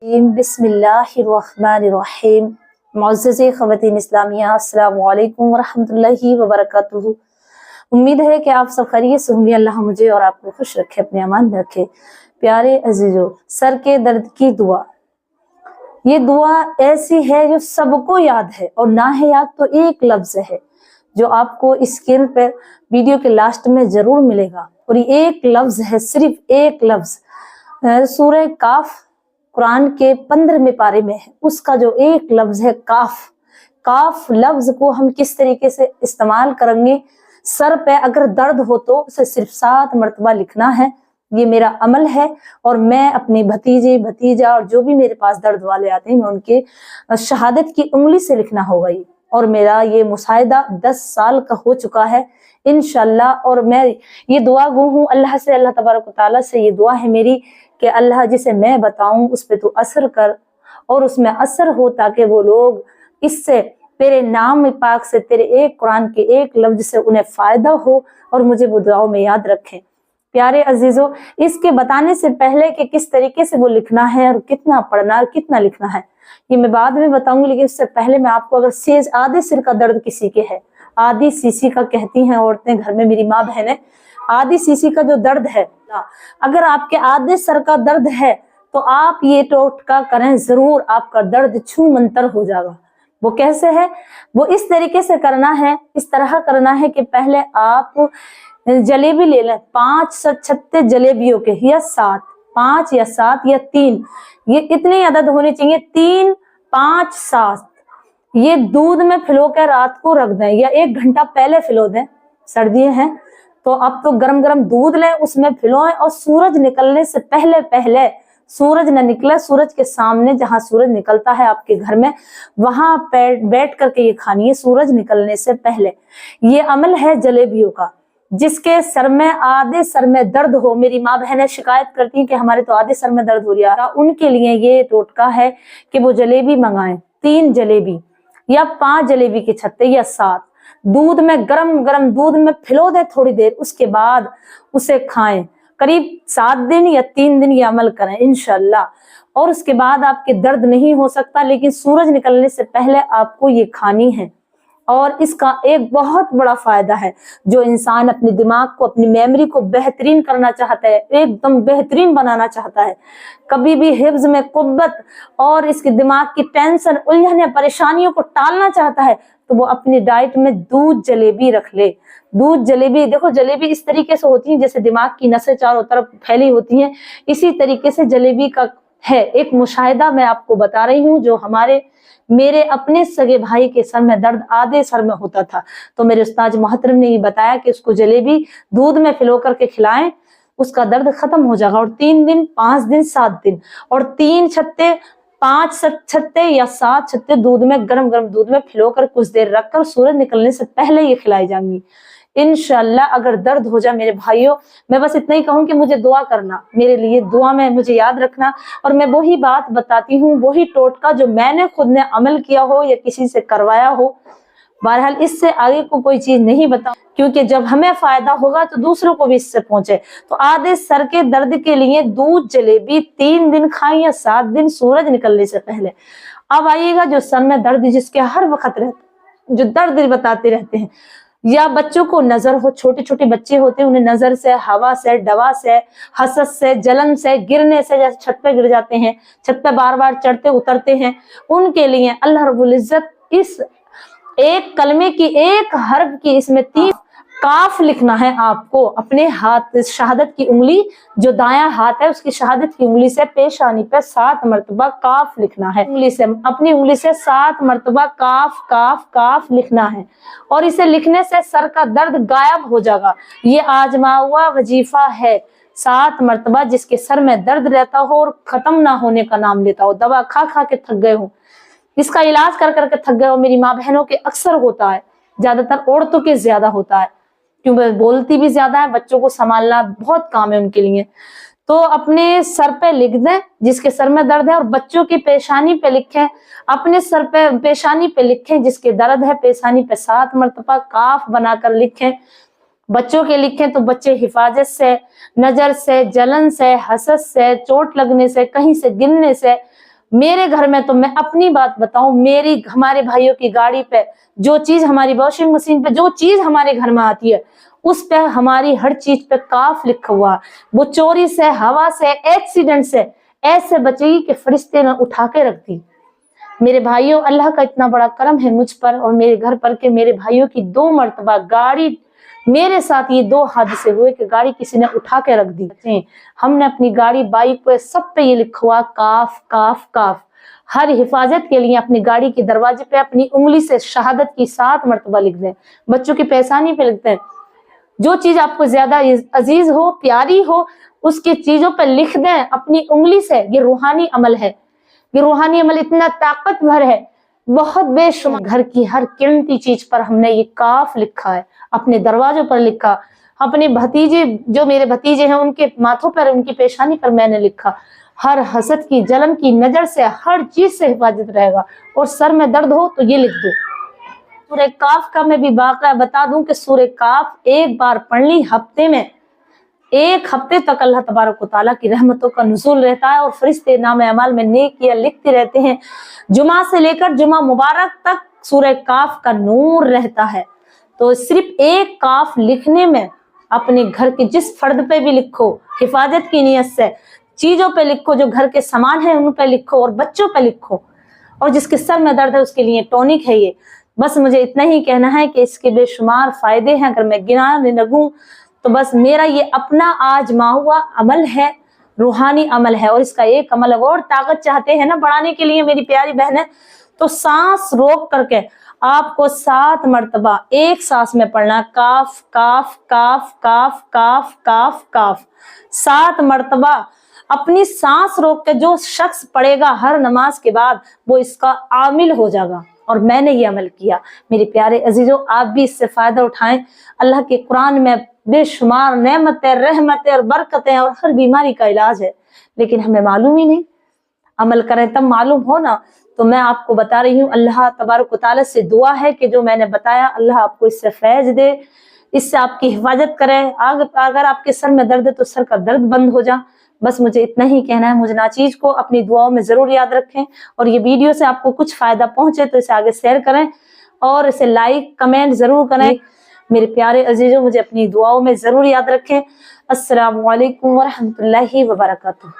बिस्मिल्लाहिर्रहमानिर्रहीम। मुअज़्ज़ज़े ख़वातीन इस्लामिया, अस्सलामु अलैकुम वरहमतुल्लाहि वबरकातुहू। उम्मीद है कि आप सब खैरियत से होंगे। अल्लाह मुझे और आपको खुश रखे, अपने अमान में रखे। प्यारे अजीजों, सर के दर्द की दुआ, ये दुआ ऐसी है जो सबको याद है, और ना है याद तो एक लफ्ज है जो आपको स्क्रीन पर वीडियो के लास्ट में जरूर मिलेगा। और ये एक लफ्ज है, सिर्फ एक लफ्ज, सूरह काफ कुरान के 15वें पारे में है। उसका जो एक लफ्ज है काफ, काफ लफ्ज को हम किस तरीके से इस्तेमाल करेंगे। सर पे अगर दर्द हो तो उसे सिर्फ 7 मरतबा लिखना है। ये मेरा अमल है, और मैं अपने भतीजे भतीजा और जो भी मेरे पास दर्द वाले आते हैं, मैं उनके शहादत की उंगली से लिखना होगा ये। और मेरा ये मुशाहिदा 10 साल का हो चुका है इंशाल्लाह। और मैं ये दुआ गो हूँ अल्लाह से, अल्लाह तबारक व तआला से ये दुआ है मेरी कि अल्लाह जिसे मैं बताऊं उस पे तू असर कर, और उसमें असर हो, ताकि वो लोग इससे तेरे नाम पाक से, तेरे एक कुरान के एक लफ्ज से उन्हें फायदा हो, और मुझे वो दुआओं में याद रखें। प्यारे अजीजों, इसके बताने से पहले कि किस तरीके से वो लिखना है और कितना पढ़ना, कितना लिखना है, ये मैं बाद में बताऊंगी। लेकिन उससे पहले मैं आपको, अगर सेज आधे सिर का दर्द किसी के है, आधी सीसी का कहती हैं औरतें घर में, मेरी माँ बहनें, आधी सीसी का जो दर्द है, अगर आपके आधे सर का दर्द है तो आप ये टोटका करें जरूर, आपका दर्द छू मंतर हो जाएगा। वो कैसे है? वो इस तरीके से करना है, इस तरह करना है कि पहले आप जलेबी ले लें, 5 छत्ते जलेबियों के, या 7, 5 या 7 या 3, ये इतनी अदद होनी चाहिए, 3, 5, 7। ये दूध में फिलो के रात को रख दें, या 1 घंटा पहले फिलो दें। सर्दियां हैं तो अब तो गरम गरम दूध लें, उसमें फिलोएं, और सूरज निकलने से पहले पहले, सूरज न निकले, सूरज के सामने जहां सूरज निकलता है आपके घर में, वहां बैठ करके ये खानी है सूरज निकलने से पहले। ये अमल है जलेबियों का। जिसके सर में, आधे सर में दर्द हो, मेरी माँ बहनें शिकायत करती हैं कि हमारे तो आधे सर में दर्द हो रहा है, उनके लिए ये टोटका है कि वो जलेबी मंगाएं, 3 जलेबी या 5 जलेबी के छत्ते या 7, दूध में, गरम गरम दूध में फिलो दे थोड़ी देर, उसके बाद उसे खाएं। करीब 7 दिन या 3 दिन ये अमल करें इंशाल्लाह। और उसके बाद आपके दर्द नहीं हो सकता, लेकिन सूरज निकलने से पहले आपको ये खानी है। और इसका एक बहुत बड़ा फायदा है, जो इंसान अपने दिमाग को, अपनी मेमोरी को बेहतरीन करना चाहता है, एकदम बेहतरीन बनाना चाहता है, कभी भी हिफ्ज में कुव्वत और इसके दिमाग की टेंशन, उलझने, परेशानियों को टालना चाहता है, तो वो अपनी डाइट में दूध जलेबी रख ले। दूध जलेबी, देखो जलेबी इस तरीके से होती है जैसे दिमाग की नसें चारों तरफ फैली होती हैं, इसी तरीके से जलेबी का है। एक मुशाहिदा मैं आपको बता रही हूँ, जो मेरे अपने सगे भाई के सर में दर्द, आधे सर में होता था, तो मेरे उस्ताद मोहतरम ने ये बताया कि उसको जलेबी दूध में फिलो करके खिलाएं, उसका दर्द खत्म हो जाएगा। और 3 दिन, 5 दिन, 7 दिन, और 3 छत्ते, 5 छत्ते या 7 छत्ते दूध में, गरम गरम दूध में फिलो कर कुछ देर रखकर सूरज निकलने से पहले ये खिलाई जाएंगी इंशाल्लाह। अगर दर्द हो जाए मेरे भाइयों, मैं बस इतना ही कहूँ कि मुझे दुआ करना, मेरे लिए दुआ में मुझे याद रखना। और मैं वही बात बताती हूँ, वही टोटका जो मैंने खुद ने अमल किया हो या किसी से करवाया हो। बहरहाल इससे आगे को कोई चीज नहीं बताऊं, क्योंकि जब हमें फायदा होगा तो दूसरों को भी इससे पहुंचे। तो आधे सर के दर्द के लिए दूध जलेबी 3 दिन खाएं या 7 दिन सूरज निकलने से पहले। अब आइएगा जो सर में दर्द, जिसके हर वक्त रहते, जो दर्द बताते रहते हैं, या बच्चों को नजर हो, छोटे छोटे बच्चे होते हैं, उन्हें नजर से, हवा से, दवा से, हसद से, जलन से, गिरने से, जैसे छत पे गिर जाते हैं, छत पे बार बार चढ़ते उतरते हैं, उनके लिए अल्लाह रब्बुल इज्जत इस एक कलमे की, एक हर्फ की, इसमें 3 काफ लिखना है आपको। अपने हाथ, शहादत की उंगली, जो दायां हाथ है उसकी शहादत की उंगली से पेशानी पे 7 मरतबा काफ लिखना है। उंगली से, अपनी उंगली से 7 मरतबा काफ काफ काफ लिखना है। और इसे लिखने से सर का दर्द गायब हो जाएगा। ये आजमा हुआ वजीफा है, 7 मरतबा, जिसके सर में दर्द रहता हो और खत्म ना होने का नाम लेता हो, दवा खा खा के थक गए हो, इसका इलाज कर करके थक गए हो। मेरी माँ बहनों के अक्सर होता है, ज्यादातर औरतों के ज्यादा होता है, क्योंकि बोलती भी ज्यादा है, बच्चों को संभालना बहुत काम है उनके लिए। तो अपने सर पे लिख दें जिसके सर में दर्द है, और बच्चों की पेशानी पे लिखें, अपने सर पे, पेशानी पे लिखें जिसके दर्द है, पेशानी पे 7 मरतबा काफ बनाकर लिखें। बच्चों के लिखें तो बच्चे हिफाजत से, नजर से, जलन से, हसद से, चोट लगने से, कहीं से गिरने से मेरे घर में तो मैं अपनी बात बताऊं, मेरी हमारे भाइयों की गाड़ी पे जो चीज, हमारी वॉशिंग मशीन पे जो चीज हमारे घर में आती है उस पे हमारी हर चीज पे काफ लिखा हुआ है। वो चोरी से, हवा से, एक्सीडेंट से ऐसे बचेगी कि फरिश्ते ने उठा के रख दी। मेरे भाइयों, अल्लाह का इतना बड़ा करम है मुझ पर और मेरे घर पर के मेरे भाइयों की 2 मरतबा गाड़ी, मेरे साथ ये 2 हादसे हुए कि गाड़ी किसी ने उठा के रख दी। हमने अपनी गाड़ी, बाइक पे, सब पे ये लिखा हुआ काफ काफ काफ। हर हिफाजत के लिए अपनी गाड़ी के दरवाजे पे अपनी उंगली से शहादत की 7 मरतबा लिख दें। बच्चों की पेशानी पे लिख दें। जो चीज आपको ज्यादा अजीज हो, प्यारी हो, उसकी चीजों पर लिख दें अपनी उंगली से। ये रूहानी अमल है। ये रूहानी अमल इतना ताकतवर है, बहुत बेशुमार। घर की हर कीमती चीज पर हमने ये काफ लिखा है, अपने दरवाजों पर लिखा। अपने भतीजे, जो मेरे भतीजे हैं, उनके माथों पर, उनकी पेशानी पर मैंने लिखा। हर हसद की, जलन की नजर से, हर चीज से हिफाजत रहेगा। और सर में दर्द हो तो ये लिख दो। सूरह काफ का मैं भी वाक़या बता दूं कि सूरह काफ एक बार पढ़ ली, हफ्ते में 1 हफ्ते तक अल्लाह तबारक व तआला की रहमतों का नुज़ूल रहता है और फरिश्ते नाम अमाल में नेकियां लिखते रहते हैं। जुमा से लेकर जुमा मुबारक तक सूरह काफ का नूर रहता है। तो सिर्फ 1 काफ लिखने में अपने घर के जिस फर्द पे भी लिखो, हिफाजत की नीयत से, चीजों पे लिखो, जो घर के सामान है उन पे लिखो और बच्चों पे लिखो। और जिसके सर में दर्द है उसके लिए टॉनिक है ये। बस मुझे इतना ही कहना है कि इसके बेशुमार फायदे हैं। अगर मैं गिनाने लगूं तो बस मेरा ये अपना आजमा हुआ अमल है, रूहानी अमल है। और इसका एक अमल और ताकत चाहते हैं ना बढ़ाने के लिए मेरी प्यारी बहनें, तो सांस रोक करके आपको 7 मरतबा एक सांस में पढ़ना, काफ काफ काफ काफ काफ काफ काफ 7 मरतबा। अपनी सांस रोक के जो शख्स पढ़ेगा हर नमाज के बाद, वो इसका आमिल हो जाएगा। और मैंने ये अमल किया। मेरे प्यारे अजीजों, आप भी इससे फायदा उठाएं। अल्लाह के कुरान में बेशुमार नेमतें, रहमतें और बरकतें और हर बीमारी का इलाज है, लेकिन हमें मालूम ही नहीं। अमल करें तब मालूम हो ना। तो मैं आपको बता रही हूँ, अल्लाह तबारक व तआला से दुआ है कि जो मैंने बताया, अल्लाह आपको इससे फैज दे, इससे आपकी हिफाजत करे। अगर आपके सर में दर्द है तो सर का दर्द बंद हो जा। बस मुझे इतना ही कहना है। मुझे नाचीज को अपनी दुआओं में जरूर याद रखें। और ये वीडियो से आपको कुछ फायदा पहुंचे तो इसे आगे शेयर करें और इसे लाइक कमेंट जरूर करें। मेरे प्यारे अजीजों, मुझे अपनी दुआओं में जरूर याद रखें। अस्सलामु अलैकुम व रहमतुल्लाहि व बरकातुहू।